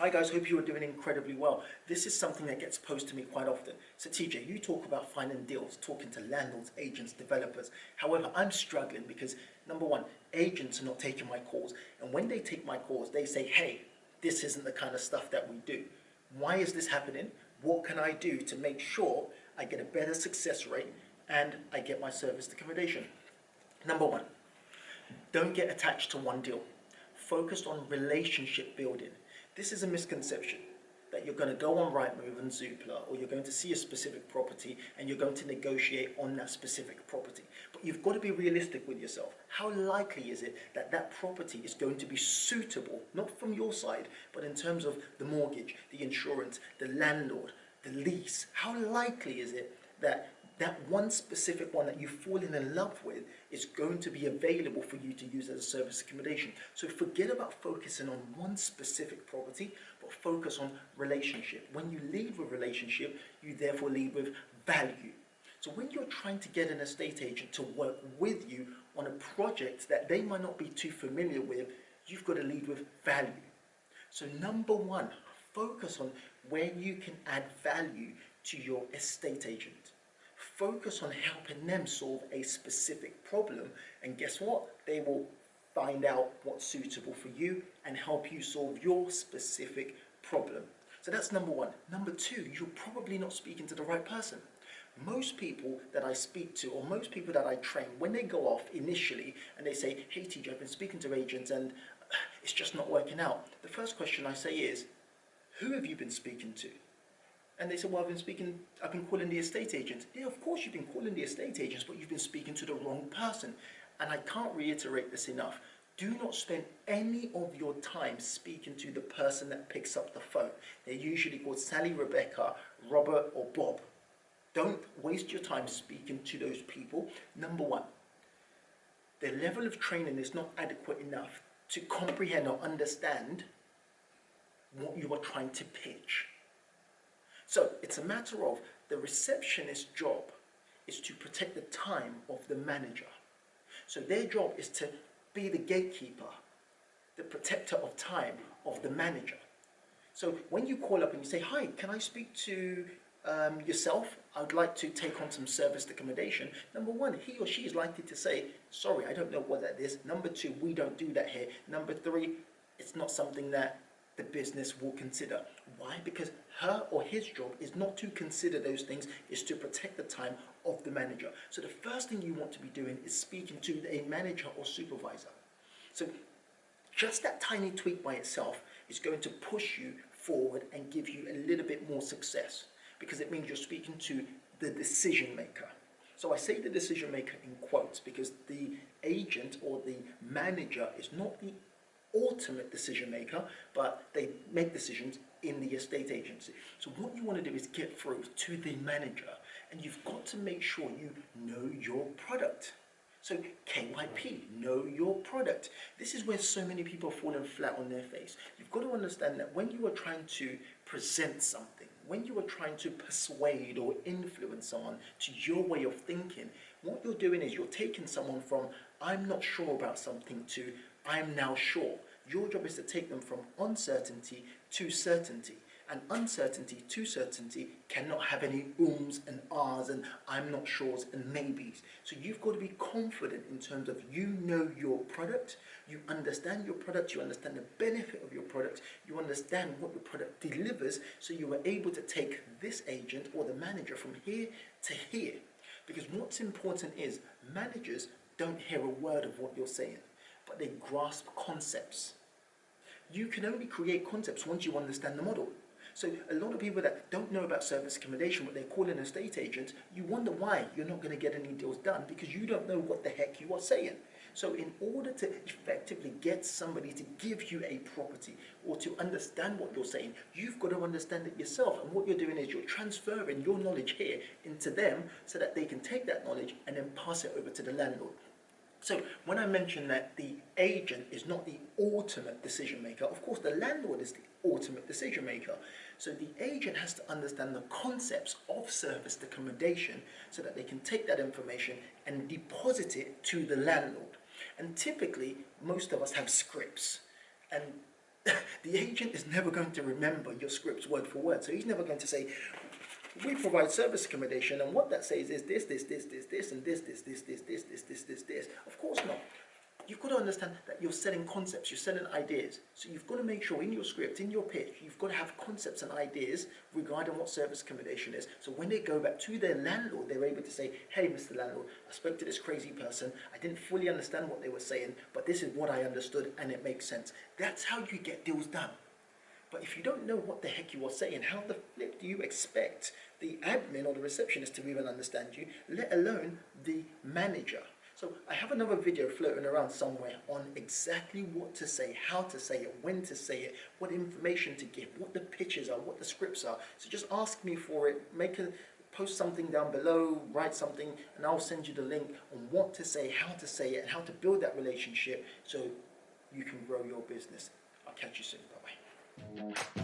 Hi guys, hope you are doing incredibly well. This is something that gets posed to me quite often. So TJ, you talk about finding deals, talking to landlords, agents, developers. However, I'm struggling because number one, agents are not taking my calls. And when they take my calls, they say, hey, this isn't the kind of stuff that we do. Why is this happening? What can I do to make sure I get a better success rate and I get my serviced accommodation? Number one, don't get attached to one deal. Focus on relationship building. This is a misconception that you're going to go on Rightmove and Zoopla, or you're going to see a specific property and you're going to negotiate on that specific property. But you've got to be realistic with yourself. How likely is it that that property is going to be suitable, not from your side, but in terms of the mortgage, the insurance, the landlord, the lease? How likely is it that that one specific one that you've fallen in love with is going to be available for you to use as a service accommodation? So forget about focusing on one specific property, but focus on relationship. When you lead with relationship, you therefore lead with value. So when you're trying to get an estate agent to work with you on a project that they might not be too familiar with, you've got to lead with value. So number one, focus on where you can add value to your estate agent. Focus on helping them solve a specific problem, and guess what? They will find out what's suitable for you and help you solve your specific problem. So that's number one. Number two, you're probably not speaking to the right person. Most people that I speak to, or most people that I train, when they go off initially and they say, hey TJ, I've been speaking to agents and it's just not working out, the first question I say is, who have you been speaking to? And they said, well, I've been calling the estate agents. Yeah, of course you've been calling the estate agents, but you've been speaking to the wrong person. And I can't reiterate this enough. Do not spend any of your time speaking to the person that picks up the phone. They're usually called Sally, Rebecca, Robert, or Bob. Don't waste your time speaking to those people. Number one, their level of training is not adequate enough to comprehend or understand what you are trying to pitch. So it's a matter of the receptionist's job is to protect the time of the manager. So their job is to be the gatekeeper, the protector of time of the manager. So when you call up and you say, hi, can I speak to yourself? I would like to take on some serviced accommodation. Number one, he or she is likely to say, sorry, I don't know what that is. Number two, we don't do that here. Number three, it's not something that the business will consider. Why? Because her or his job is not to consider those things, is to protect the time of the manager. So the first thing you want to be doing is speaking to a manager or supervisor. So just that tiny tweak by itself is going to push you forward and give you a little bit more success, because it means you're speaking to the decision maker. So I say the decision maker in quotes because the agent or the manager is not the ultimate decision maker, but they make decisions in the estate agency. So what you want to do is get through to the manager, and you've got to make sure you know your product. So KYP, know your product. This is where so many people are falling flat on their face. You've got to understand that when you are trying to present something, when you are trying to persuade or influence someone to your way of thinking, what you're doing is you're taking someone from I'm not sure about something to I'm now sure. Your job is to take them from uncertainty to certainty. And uncertainty to certainty cannot have any ums and ahs and I'm not sures and maybes. So you've got to be confident in terms of you know your product, you understand your product, you understand the benefit of your product, you understand what your product delivers, so you are able to take this agent or the manager from here to here. Because what's important is managers don't hear a word of what you're saying, but they grasp concepts. You can only create concepts once you understand the model. So a lot of people that don't know about service accommodation, but they call an estate agent, you wonder why you're not going to get any deals done, because you don't know what the heck you are saying. So in order to effectively get somebody to give you a property or to understand what you're saying, you've got to understand it yourself. And what you're doing is you're transferring your knowledge here into them so that they can take that knowledge and then pass it over to the landlord. So when I mention that the agent is not the ultimate decision maker, of course the landlord is the ultimate decision maker. So the agent has to understand the concepts of serviced accommodation so that they can take that information and deposit it to the landlord. And typically, most of us have scripts. And the agent is never going to remember your scripts word for word. So he's never going to say, we provide service accommodation, and what that says is this, and this. Of course not. You've got to understand that you're selling concepts, you're selling ideas. So you've got to make sure in your script, in your pitch, you've got to have concepts and ideas regarding what service accommodation is. So when they go back to their landlord, they're able to say, hey, Mr. Landlord, I spoke to this crazy person. I didn't fully understand what they were saying, but this is what I understood and it makes sense. That's how you get deals done. But if you don't know what the heck you are saying, how the flip do you expect the admin or the receptionist to even understand you, let alone the manager? So I have another video floating around somewhere on exactly what to say, how to say it, when to say it, what information to give, what the pitches are, what the scripts are. So just ask me for it, post something down below, write something, and I'll send you the link on what to say, how to say it, and how to build that relationship so you can grow your business. I'll catch you soon. Bye-bye.